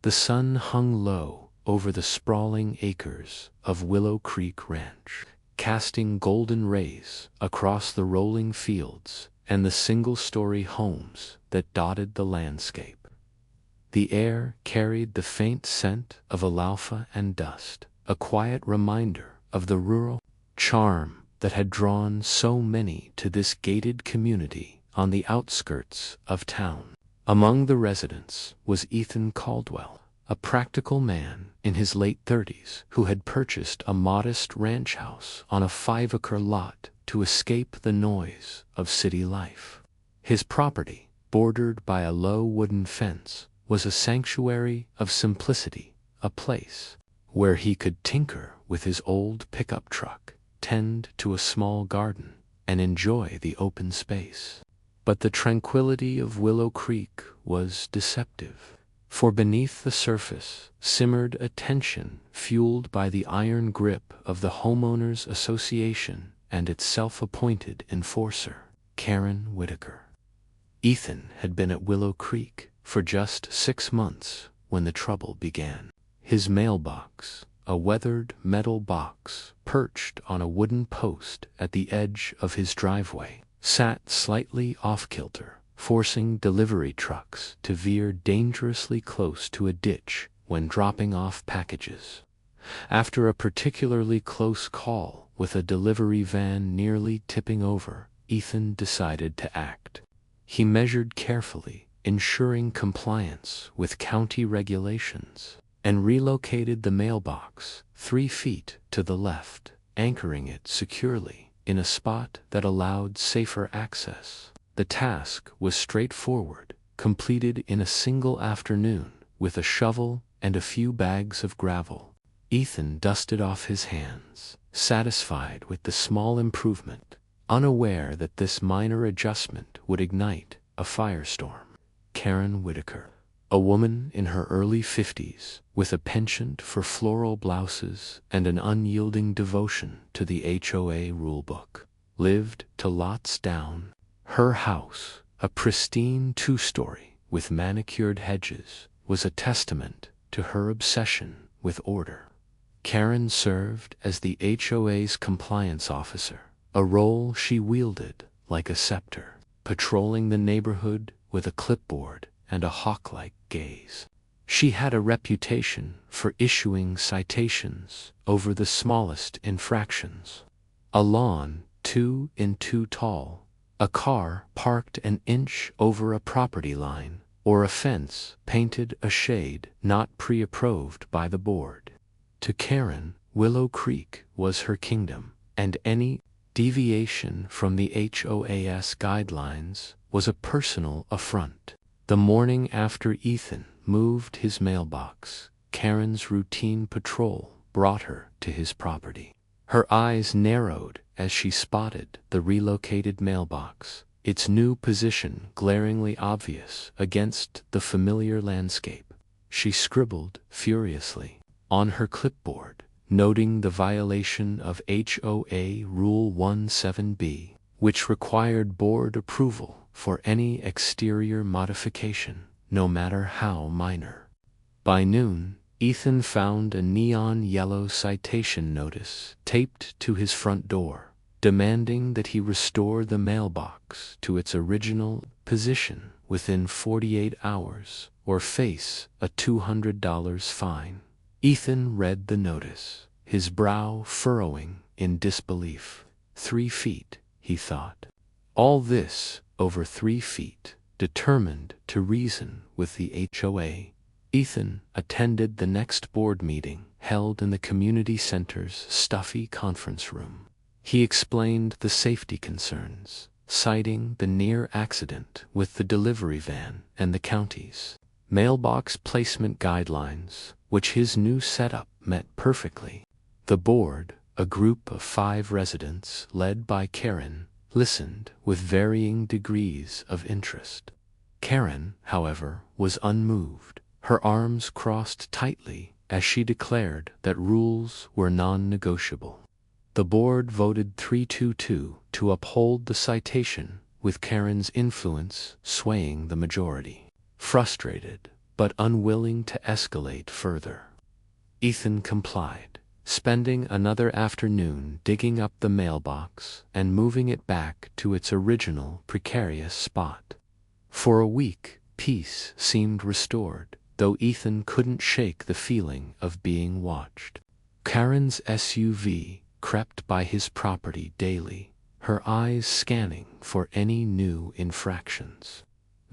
The sun hung low over the sprawling acres of Willow Creek Ranch, casting golden rays across the rolling fields and the single-story homes that dotted the landscape. The air carried the faint scent of alfalfa and dust, a quiet reminder of the rural charm that had drawn so many to this gated community on the outskirts of town. Among the residents was Ethan Caldwell, a practical man in his late 30s who had purchased a modest ranch house on a 5-acre lot to escape the noise of city life. His property, bordered by a low wooden fence, was a sanctuary of simplicity, a place where he could tinker with his old pickup truck, tend to a small garden, and enjoy the open space. But the tranquility of Willow Creek was deceptive, for beneath the surface simmered a tension fueled by the iron grip of the Homeowners Association and its self-appointed enforcer, Karen Whitaker. Ethan had been at Willow Creek for just 6 months when the trouble began. His mailbox, a weathered metal box perched on a wooden post at the edge of his driveway, sat slightly off-kilter, forcing delivery trucks to veer dangerously close to a ditch when dropping off packages. After a particularly close call with a delivery van nearly tipping over, Ethan decided to act. He measured carefully, ensuring compliance with county regulations, and relocated the mailbox 3 feet to the left, anchoring it securely in a spot that allowed safer access. The task was straightforward, completed in a single afternoon with a shovel and a few bags of gravel. Ethan dusted off his hands, satisfied with the small improvement, unaware that this minor adjustment would ignite a firestorm. Karen Whitaker, a woman in her early 50s, with a penchant for floral blouses and an unyielding devotion to the HOA rulebook, lived 2 lots down. Her house, a pristine 2-story with manicured hedges, was a testament to her obsession with order. Karen served as the HOA's compliance officer, a role she wielded like a scepter, patrolling the neighborhood with a clipboard and a hawk-like gaze. She had a reputation for issuing citations over the smallest infractions. A lawn 2 in 2 tall, a car parked an inch over a property line, or a fence painted a shade not pre-approved by the board. To Karen, Willow Creek was her kingdom, and any deviation from the HOA's guidelines was a personal affront. The morning after Ethan moved his mailbox, Karen's routine patrol brought her to his property. Her eyes narrowed as she spotted the relocated mailbox, its new position glaringly obvious against the familiar landscape. She scribbled furiously on her clipboard, noting the violation of HOA Rule 17B, which required board approval for any exterior modification, no matter how minor. By noon, Ethan found a neon yellow citation notice taped to his front door, demanding that he restore the mailbox to its original position within 48 hours or face a $200 fine. Ethan read the notice, his brow furrowing in disbelief. 3 feet, he thought. All this over 3 feet, determined to reason with the HOA. Ethan attended the next board meeting held in the community center's stuffy conference room. He explained the safety concerns, citing the near accident with the delivery van and the county's mailbox placement guidelines, which his new setup met perfectly. The board, a group of 5 residents led by Karen, listened with varying degrees of interest. Karen, however, was unmoved, her arms crossed tightly as she declared that rules were non-negotiable. The board voted 3-2 to uphold the citation, with Karen's influence swaying the majority. Frustrated, but unwilling to escalate further. Ethan complied, spending another afternoon digging up the mailbox and moving it back to its original precarious spot. For a week, peace seemed restored, though Ethan couldn't shake the feeling of being watched. Karen's SUV crept by his property daily, her eyes scanning for any new infractions.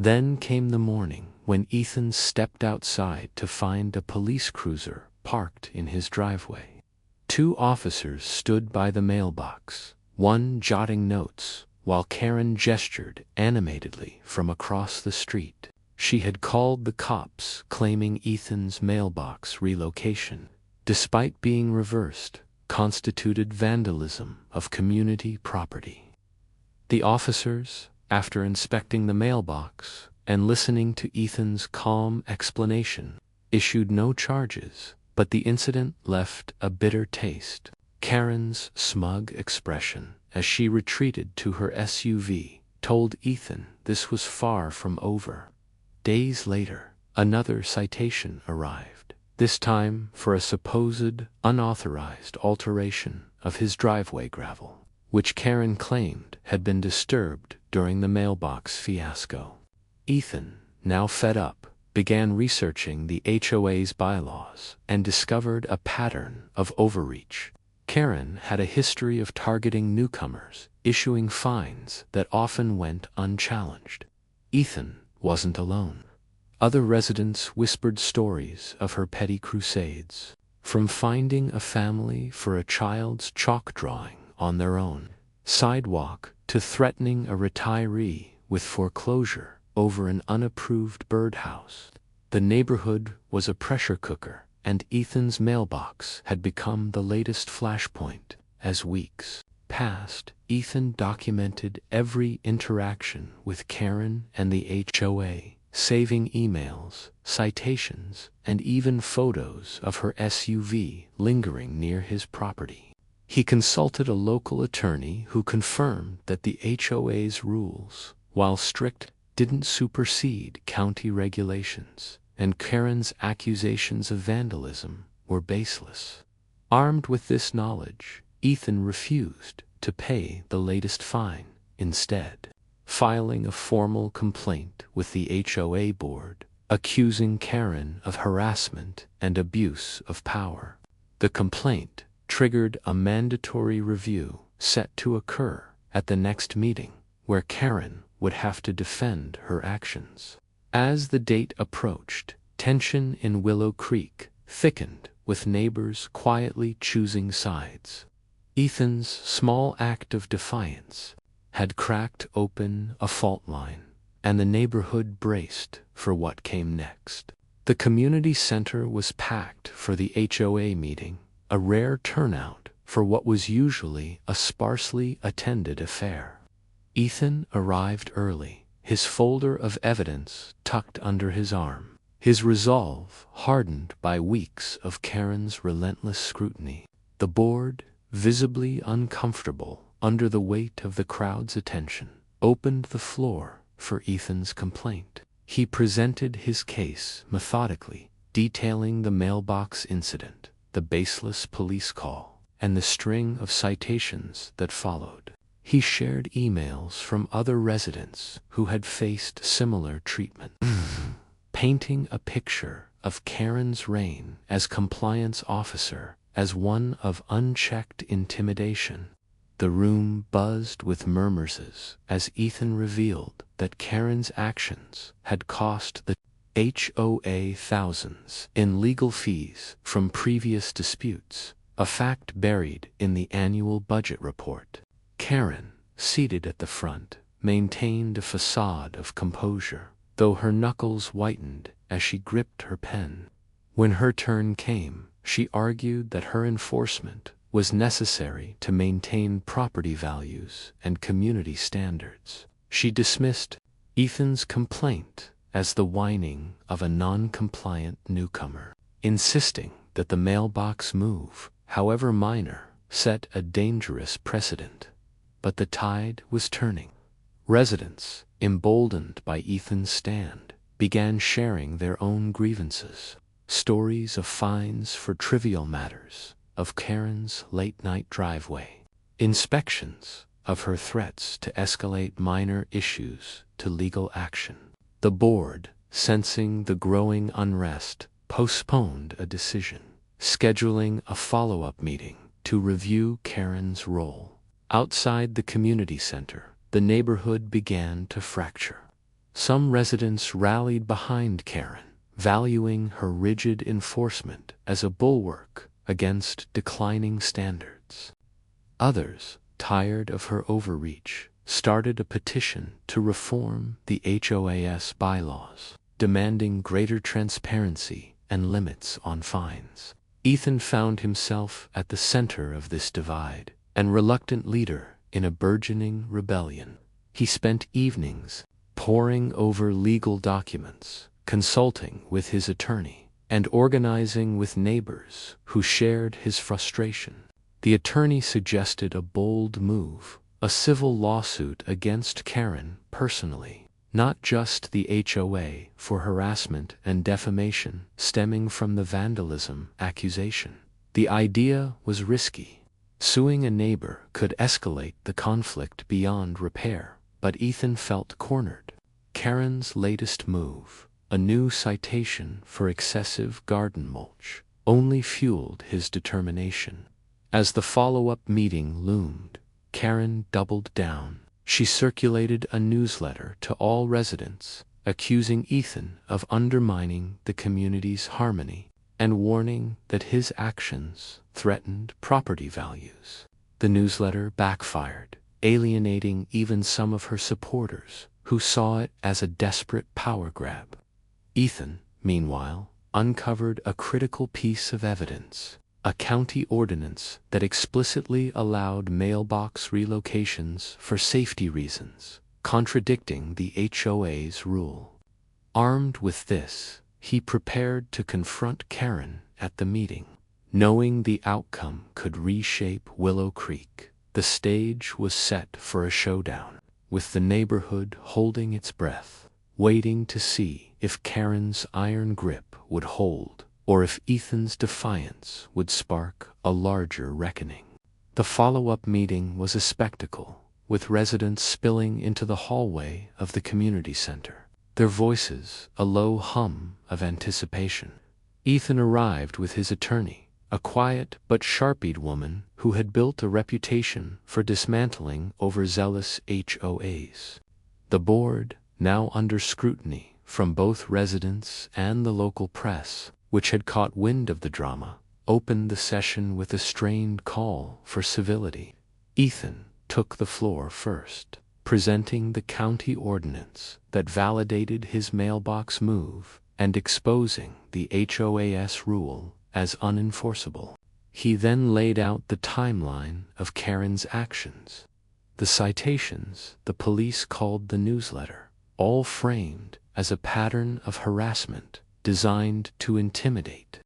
Then came the morning when Ethan stepped outside to find a police cruiser parked in his driveway. 2 officers stood by the mailbox, one jotting notes, while Karen gestured animatedly from across the street. She had called the cops, claiming Ethan's mailbox relocation, despite being reversed, constituted vandalism of community property. The officers, after inspecting the mailbox and listening to Ethan's calm explanation, issued no charges, but the incident left a bitter taste. Karen's smug expression, as she retreated to her SUV, told Ethan this was far from over. Days later, another citation arrived, this time for a supposed unauthorized alteration of his driveway gravel, which Karen claimed had been disturbed during the mailbox fiasco. Ethan, now fed up, began researching the HOA's bylaws and discovered a pattern of overreach. Karen had a history of targeting newcomers, issuing fines that often went unchallenged. Ethan wasn't alone. Other residents whispered stories of her petty crusades, from finding a family for a child's chalk drawing on their own sidewalk to threatening a retiree with foreclosure over an unapproved birdhouse. The neighborhood was a pressure cooker, and Ethan's mailbox had become the latest flashpoint. As weeks passed, Ethan documented every interaction with Karen and the HOA, saving emails, citations, and even photos of her SUV lingering near his property. He consulted a local attorney who confirmed that the HOA's rules, while strict, didn't supersede county regulations, and Karen's accusations of vandalism were baseless. Armed with this knowledge, Ethan refused to pay the latest fine, instead filing a formal complaint with the HOA board, accusing Karen of harassment and abuse of power. The complaint triggered a mandatory review set to occur at the next meeting, where Karen would have to defend her actions. As the date approached, tension in Willow Creek thickened, with neighbors quietly choosing sides. Ethan's small act of defiance had cracked open a fault line, and the neighborhood braced for what came next. The community center was packed for the HOA meeting, a rare turnout for what was usually a sparsely attended affair. Ethan arrived early, his folder of evidence tucked under his arm, his resolve hardened by weeks of Karen's relentless scrutiny. The board, visibly uncomfortable under the weight of the crowd's attention, opened the floor for Ethan's complaint. He presented his case methodically, detailing the mailbox incident, the baseless police call, and the string of citations that followed. He shared emails from other residents who had faced similar treatment, painting a picture of Karen's reign as compliance officer as one of unchecked intimidation. The room buzzed with murmurs as Ethan revealed that Karen's actions had cost the HOA thousands in legal fees from previous disputes, a fact buried in the annual budget report. Karen, seated at the front, maintained a facade of composure, though her knuckles whitened as she gripped her pen. When her turn came, she argued that her enforcement was necessary to maintain property values and community standards. She dismissed Ethan's complaint as the whining of a non-compliant newcomer, insisting that the mailbox move, however minor, set a dangerous precedent. But the tide was turning. Residents, emboldened by Ethan's stand, began sharing their own grievances. Stories of fines for trivial matters, of Karen's late-night driveway inspections, of her threats to escalate minor issues to legal action. The board, sensing the growing unrest, postponed a decision, scheduling a follow-up meeting to review Karen's role. Outside the community center, the neighborhood began to fracture. Some residents rallied behind Karen, valuing her rigid enforcement as a bulwark against declining standards. Others, tired of her overreach, started a petition to reform the HOA's bylaws, demanding greater transparency and limits on fines. Ethan found himself at the center of this divide, and reluctant leader in a burgeoning rebellion. He spent evenings poring over legal documents, consulting with his attorney, and organizing with neighbors who shared his frustration. The attorney suggested a bold move, a civil lawsuit against Karen personally, not just the HOA for harassment and defamation stemming from the vandalism accusation. The idea was risky. Suing a neighbor could escalate the conflict beyond repair, but Ethan felt cornered. Karen's latest move, a new citation for excessive garden mulch, only fueled his determination. As the follow-up meeting loomed, Karen doubled down. She circulated a newsletter to all residents, accusing Ethan of undermining the community's harmony and warning that his actions threatened property values. The newsletter backfired, alienating even some of her supporters, who saw it as a desperate power grab. Ethan, meanwhile, uncovered a critical piece of evidence, a county ordinance that explicitly allowed mailbox relocations for safety reasons, contradicting the HOA's rule. Armed with this, he prepared to confront Karen at the meeting. Knowing the outcome could reshape Willow Creek, the stage was set for a showdown, with the neighborhood holding its breath, waiting to see if Karen's iron grip would hold, or if Ethan's defiance would spark a larger reckoning. The follow-up meeting was a spectacle, with residents spilling into the hallway of the community center, their voices a low hum of anticipation. Ethan arrived with his attorney, a quiet but sharp-eyed woman who had built a reputation for dismantling overzealous HOAs. The board, now under scrutiny from both residents and the local press, which had caught wind of the drama, opened the session with a strained call for civility. Ethan took the floor first, presenting the county ordinance that validated his mailbox move and exposing the HOA's rule as unenforceable. He then laid out the timeline of Karen's actions, the citations the police called the newsletter, all framed as a pattern of harassment designed to intimidate